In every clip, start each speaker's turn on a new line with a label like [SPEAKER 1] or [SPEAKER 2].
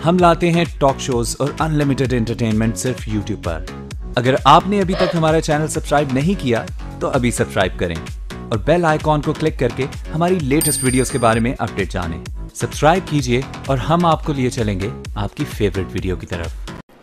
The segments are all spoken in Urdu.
[SPEAKER 1] ہم لاتے ہیں ٹاک شوز اور انلمیٹڈ انٹرٹینمنٹ صرف یوٹیوب پر۔ اگر آپ نے ابھی تک ہمارا چینل سبسکرائب نہیں کیا تو ابھی سبسکرائب کریں اور بیل آئیکن کو کلک کر کے ہماری لیٹسٹ ویڈیوز کے بارے میں اپڈیٹ جانیں۔ سبسکرائب کیجئے اور ہم آپ کو لیے چلیں گے آپ کی فیوریٹ ویڈیو کی طرف۔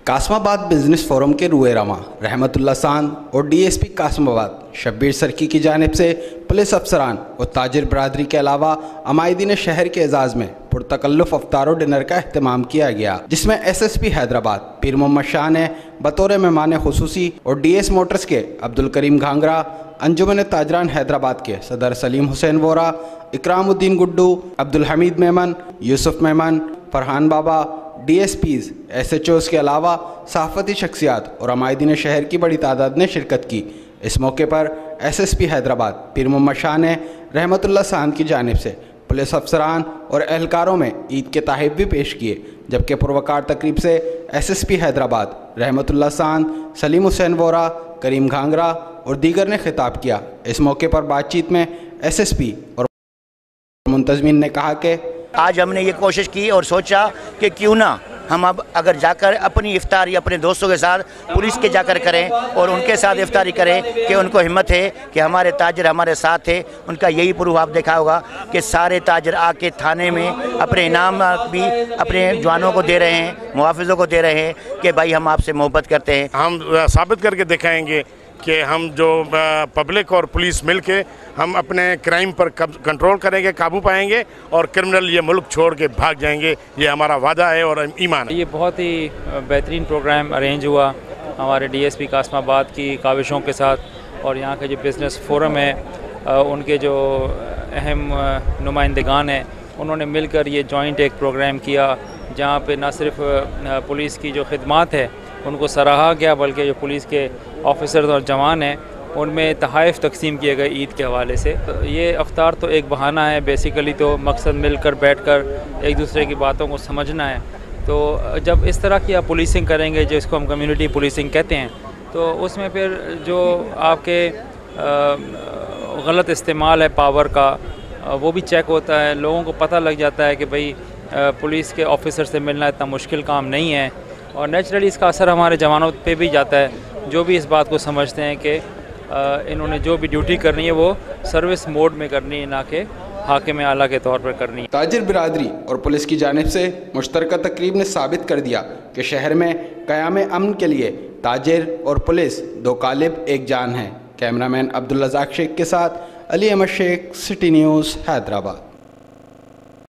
[SPEAKER 2] قاسم آباد بزنس فورم کے روئے رواں رحمت اللہ ساند اور ڈی ایس پی قاسم آباد شبیر سرکی کی جانب سے پولیس افسران اور تاجر برادری کے علاوہ عمائدین شہر کے اعزاز میں پرتکلف افطار و ڈنر کا اہتمام کیا گیا، جس میں ایس ایس پی حیدرآباد پیر محمد شاہ نے بطور مہمان خصوصی اور ڈی ایس موٹرز کے عبدالکریم گھانگرا، انجمن تاجران حیدرآباد کے صدر سلیم حسین وورا، اکرام الدین گڈو، عبدالحمید میمن، یوسف Memon, Farhan Baba, D S Ps, S H Os کے علاوہ صحافتی شخصیات اور عمائدین شہر کی بڑی تعداد نے شرکت کی۔ اس موقع پر ایس ایس پی حیدرآباد پیر محمد شاہ نے رحمت اللہ ساند کی جانب سے پولیس افسران اور اہلکاروں میں عید کے تحائف بھی پیش کیے، جبکہ پروقار تقریب سے ایس ایس پی حیدرآباد رحمت اللہ ساند، سلیم حسین وورا، کریم گھانگرا اور دیگر نے خطاب کیا۔ اس موقع پر بات چیت میں ایس ایس پی اور منتظمین نے کہا کہ
[SPEAKER 3] آج ہم نے یہ کوشش کی اور سوچا کہ کیوں نہ ہم اب اگر جا کر اپنی افطاری اپنے دوستوں کے ساتھ پولیس کے جا کر کریں اور ان کے ساتھ افطاری کریں کہ ان کو ہمت ہے کہ ہمارے تاجر ہمارے ساتھ تھے۔ ان کا یہی پروف آپ دیکھا ہوگا کہ سارے تاجر آ کے تھانے میں اپنے انعام بھی اپنے جوانوں کو دے رہے ہیں، محافظوں کو دے رہے ہیں کہ بھائی ہم آپ سے محبت کرتے ہیں۔
[SPEAKER 4] ہم ثابت کر کے دکھائیں گے کہ ہم جو پبلک اور پولیس مل کے ہم اپنے کرائم پر کنٹرول کریں گے، قابو پائیں گے اور کرمنل یہ ملک چھوڑ کے بھاگ جائیں گے۔ یہ ہمارا وعدہ ہے اور ایمان ہے۔
[SPEAKER 5] یہ بہت ہی بہترین پروگرام ارینج ہوا ہمارے ڈی ایس پی قاسم آباد کی کاوشوں کے ساتھ، اور یہاں کے جو بزنس فورم ہے ان کے جو اہم نمائندگان ہیں انہوں نے مل کر یہ جوائنٹ ایک پروگرام کیا، جہاں پہ نہ صرف پولیس کی جو خدمات ہے ان کو سراہا گیا، بلکہ جو پولیس کے آفیسرز اور جوان ہیں ان میں تحائف تقسیم کیے گئے عید کے حوالے سے۔ یہ افطار تو ایک بہانہ ہے، بیسیکلی تو مقصد مل کر بیٹھ کر ایک دوسرے کی باتوں کو سمجھنا ہے۔ تو جب اس طرح کی آپ پولیسنگ کریں گے جس کو ہم کمیونٹی پولیسنگ کہتے ہیں، تو اس میں پھر جو آپ کے غلط استعمال ہے پاور کا وہ بھی چیک ہوتا ہے، لوگوں کو پتہ لگ جاتا ہے کہ بھئی پولیس کے آفیسر سے ملنا اتنا مشکل کام نہیں ہے، اور نیچرلی اس کا اثر ہمارے جوانوں پہ بھی جاتا ہے، جو بھی اس بات کو سمجھتے ہیں کہ انہوں نے جو بھی ڈیوٹی کرنی ہے وہ سروس موڈ میں کرنی ہے، نہ کہ حاکم اعلیٰ کے طور پر کرنی ہے۔
[SPEAKER 2] تاجر برادری اور پولیس کی جانب سے مشترکہ تقریب نے ثابت کر دیا کہ شہر میں قیام امن کے لیے تاجر اور پولیس دو قالب ایک جان ہیں۔ کیمرہ مین عبدالرزاق شیخ کے ساتھ علی احمد شیخ، سٹی نیوز، حیدرآباد۔